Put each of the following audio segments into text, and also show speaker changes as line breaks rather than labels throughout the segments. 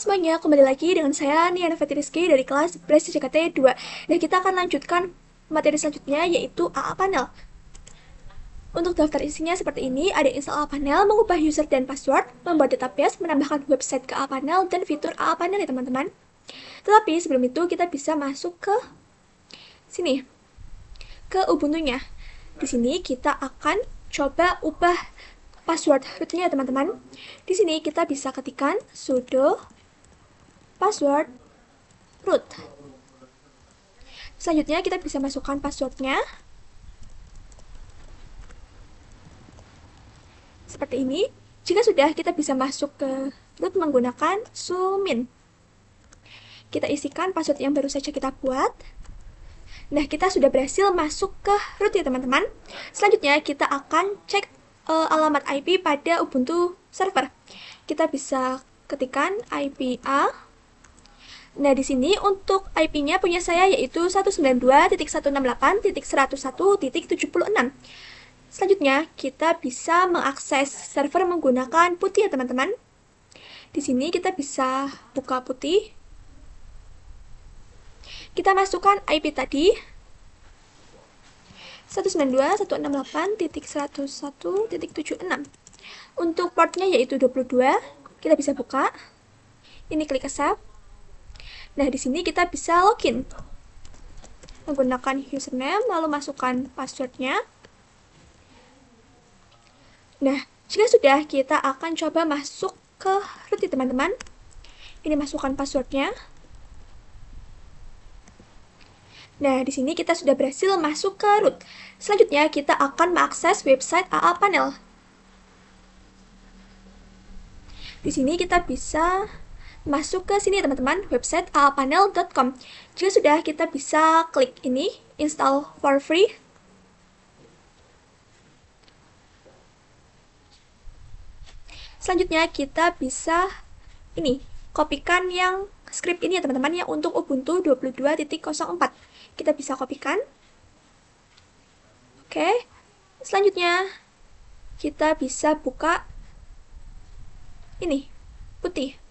semuanya, kembali lagi dengan saya Niana Fetri Rizky dari kelas Bresi JKT 2. Dan kita akan lanjutkan materi selanjutnya yaitu AA Panel. Untuk daftar isinya seperti ini, ada install AA Panel, mengubah user dan password, membuat database, menambahkan website ke AA Panel, dan fitur AA Panel ya teman-teman. Tetapi sebelum itu kita bisa masuk ke sini, ke Ubuntu-nya. Di sini kita akan coba ubah password rootnya teman-teman. Di sini kita bisa ketikkan sudo password root. Selanjutnya kita bisa masukkan passwordnya seperti ini. Jika sudah, kita bisa masuk ke root menggunakan sumin. Kita isikan password yang baru saja kita buat. Nah, kita sudah berhasil masuk ke root ya teman-teman. Selanjutnya kita akan cek alamat IP pada Ubuntu server. Kita bisa ketikkan IP A. Nah, di sini untuk IP-nya punya saya yaitu 192.168.101.76. Selanjutnya, kita bisa mengakses server menggunakan putih ya teman-teman. Di sini kita bisa buka putih. Kita masukkan IP tadi 192.168.101.76. Untuk portnya yaitu 22. Kita bisa buka. Ini klik accept. Nah, di sini kita bisa login menggunakan username, lalu masukkan passwordnya. Nah, jika sudah, kita akan coba masuk ke root ya teman-teman. Ini masukkan passwordnya. Nah, di sini kita sudah berhasil masuk ke root. Selanjutnya, kita akan mengakses website AA Panel. Di sini kita bisa masuk ke sini teman-teman, website aapanel.com. Jika sudah, kita bisa klik ini, install for free. Selanjutnya kita bisa ini, kopikan yang script ini ya teman-teman, yang untuk Ubuntu 22.04. Kita bisa kopikan. Oke. Selanjutnya kita bisa buka ini, putih.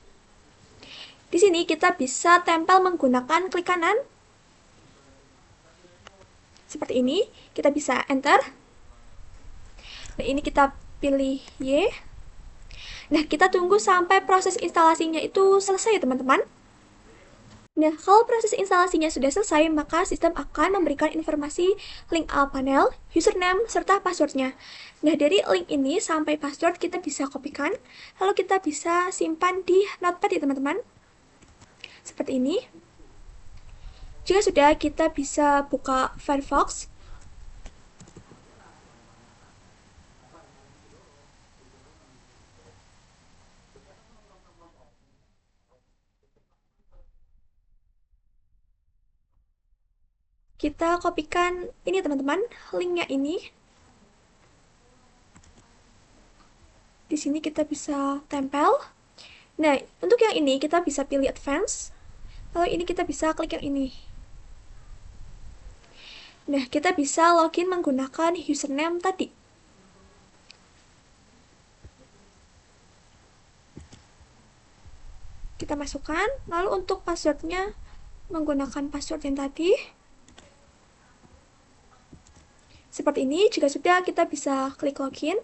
Di sini kita bisa tempel menggunakan klik kanan. Seperti ini, kita bisa enter. Nah, ini kita pilih Y. Nah, kita tunggu sampai proses instalasinya itu selesai ya teman-teman. Nah, kalau proses instalasinya sudah selesai, maka sistem akan memberikan informasi link AA Panel, username, serta passwordnya. Nah, dari link ini sampai password kita bisa kopikan, lalu kita bisa simpan di notepad ya teman-teman. Seperti ini. Jika sudah, kita bisa buka Firefox. Kita kopikan ini teman-teman, linknya ini. Di sini kita bisa tempel. Nah, untuk yang ini kita bisa pilih advance. Lalu ini kita bisa klik yang ini. Nah, kita bisa login menggunakan username tadi. Kita masukkan, lalu untuk passwordnya menggunakan password yang tadi. Seperti ini, jika sudah kita bisa klik login.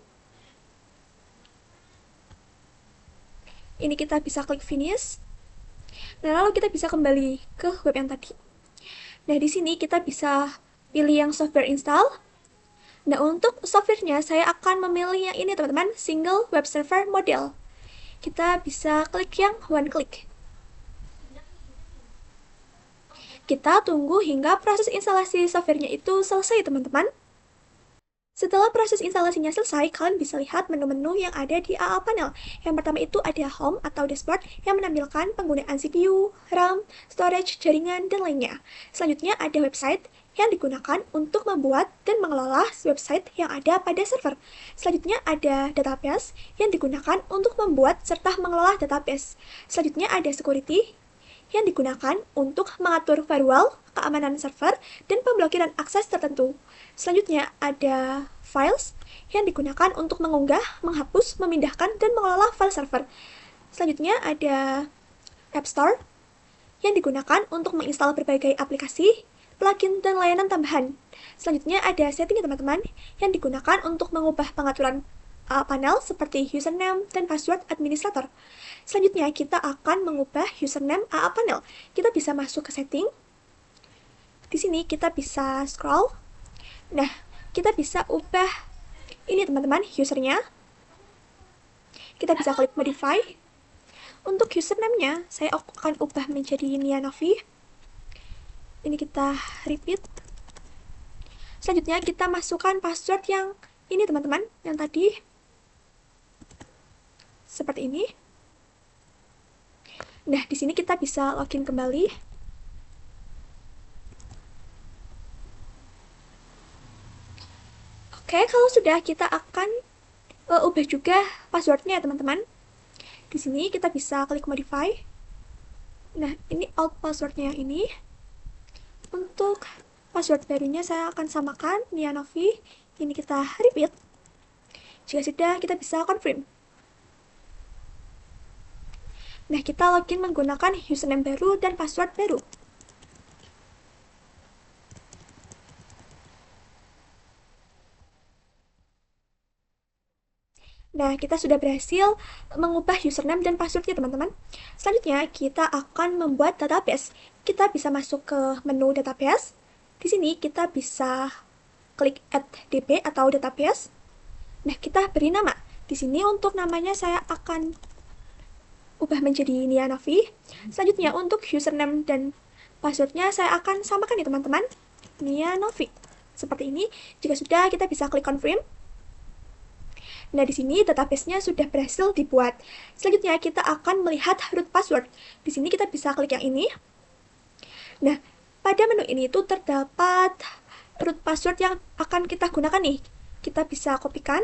Ini kita bisa klik finish. Nah, lalu kita bisa kembali ke web yang tadi. Nah, di sini kita bisa pilih yang software install. Nah, untuk softwarenya saya akan memilih yang ini teman-teman, single web server model. Kita bisa klik yang one click. Kita tunggu hingga proses instalasi softwarenya itu selesai teman-teman. Setelah proses instalasinya selesai, kalian bisa lihat menu-menu yang ada di AA Panel. Yang pertama itu ada Home atau Dashboard yang menampilkan penggunaan CPU, RAM, storage, jaringan, dan lainnya. Selanjutnya ada website yang digunakan untuk membuat dan mengelola website yang ada pada server. Selanjutnya ada database yang digunakan untuk membuat serta mengelola database. Selanjutnya ada security yang digunakan untuk mengatur firewall, keamanan server, dan pemblokiran akses tertentu. Selanjutnya ada files yang digunakan untuk mengunggah, menghapus, memindahkan, dan mengelola file server. Selanjutnya ada App Store yang digunakan untuk menginstal berbagai aplikasi, plugin, dan layanan tambahan. Selanjutnya ada setting ya teman-teman, yang digunakan untuk mengubah pengaturan panel seperti username dan password administrator. Selanjutnya kita akan mengubah username AA panel. Kita bisa masuk ke setting. Di sini kita bisa scroll. Nah, kita bisa ubah ini teman-teman, usernya. Kita bisa klik modify. Untuk username-nya, saya akan ubah menjadi Nia Novi. Ini kita repeat. Selanjutnya kita masukkan password yang ini teman-teman, yang tadi. Seperti ini. Nah, di sini kita bisa login kembali. Oke, kalau sudah kita akan ubah juga passwordnya teman-teman. Di sini kita bisa klik modify. Nah, ini alt passwordnya yang ini. Untuk password barunya saya akan samakan Nia Novi. Ini kita repeat. Jika sudah, kita bisa confirm. Nah, kita login menggunakan username baru dan password baru. Nah, kita sudah berhasil mengubah username dan passwordnya, teman-teman. Selanjutnya, kita akan membuat database. Kita bisa masuk ke menu database. Di sini, kita bisa klik add db atau database. Nah, kita beri nama. Di sini, untuk namanya saya akan ubah menjadi Nia Novi. Selanjutnya, untuk username dan passwordnya saya akan samakan ya, teman-teman. Nia Novi. Seperti ini. Jika sudah, kita bisa klik confirm. Nah, di sini database-nya sudah berhasil dibuat. Selanjutnya, kita akan melihat root password. Di sini kita bisa klik yang ini. Nah, pada menu ini itu terdapat root password yang akan kita gunakan nih. Kita bisa kopikan.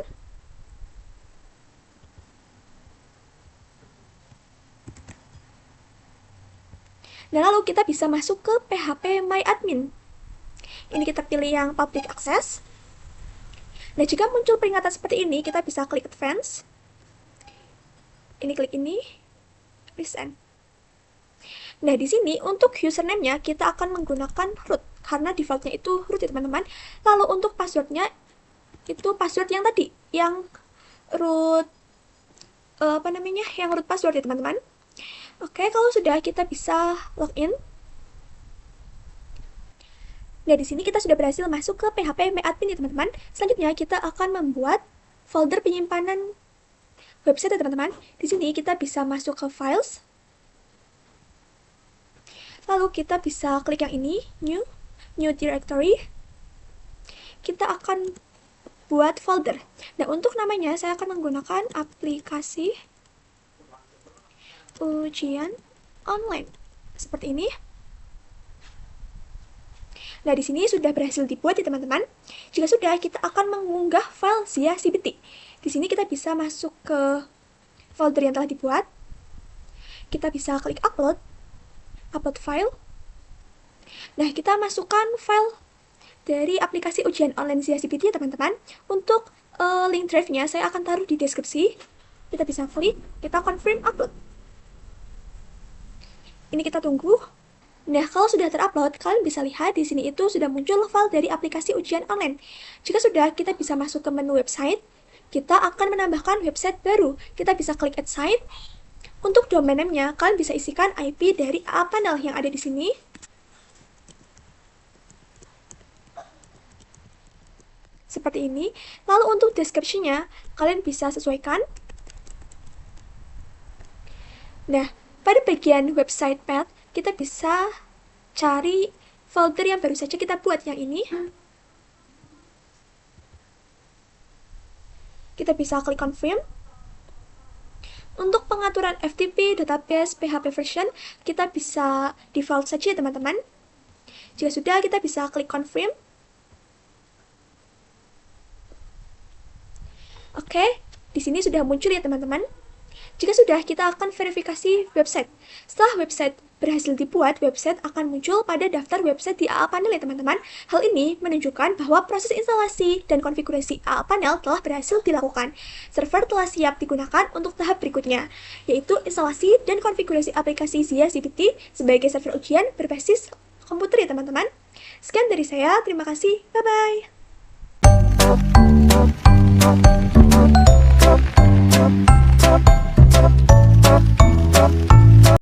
Nah, lalu kita bisa masuk ke PHP My Admin. Ini kita pilih yang public access. Nah, jika muncul peringatan seperti ini, kita bisa klik advance. Ini klik ini, resend. Nah, di sini untuk username-nya kita akan menggunakan root, karena default-nya itu root ya teman-teman. Lalu untuk password-nya itu password yang tadi, yang root, yang root password ya teman-teman. Oke, kalau sudah kita bisa login. Nah, di sini kita sudah berhasil masuk ke PHP My Admin ya teman-teman. Selanjutnya kita akan membuat folder penyimpanan website ya teman-teman. Di sini kita bisa masuk ke files. Lalu kita bisa klik yang ini, new directory. Kita akan buat folder. Nah, untuk namanya saya akan menggunakan aplikasi ujian online. Seperti ini. Nah, di sini sudah berhasil dibuat ya teman-teman. Jika sudah, kita akan mengunggah file via CBT. Di sini kita bisa masuk ke folder yang telah dibuat. Kita bisa klik upload file. Nah, kita masukkan file dari aplikasi ujian online via CBT ya teman-teman. Untuk link drive-nya saya akan taruh di deskripsi. Kita bisa klik, kita confirm upload. Ini kita tunggu. Nah, kalau sudah terupload, kalian bisa lihat di sini itu sudah muncul file dari aplikasi ujian online. Jika sudah, kita bisa masuk ke menu website. Kita akan menambahkan website baru. Kita bisa klik add site. Untuk domain name-nya, kalian bisa isikan IP dari AA panel yang ada di sini. Seperti ini. Lalu untuk description-nya, kalian bisa sesuaikan. Nah, pada bagian website path, kita bisa cari folder yang baru saja kita buat yang ini. Kita bisa klik confirm. Untuk pengaturan FTP, database, PHP version, kita bisa default saja teman-teman. Jika sudah, kita bisa klik confirm. Oke, di sini sudah muncul ya teman-teman. Jika sudah, kita akan verifikasi website. Setelah website berhasil dibuat, website akan muncul pada daftar website di AA Panel ya teman-teman. Hal ini menunjukkan bahwa proses instalasi dan konfigurasi AA Panel telah berhasil dilakukan. Server telah siap digunakan untuk tahap berikutnya, yaitu instalasi dan konfigurasi aplikasi Zia CPT sebagai server ujian berbasis komputer ya teman-teman. Sekian dari saya, terima kasih, bye-bye.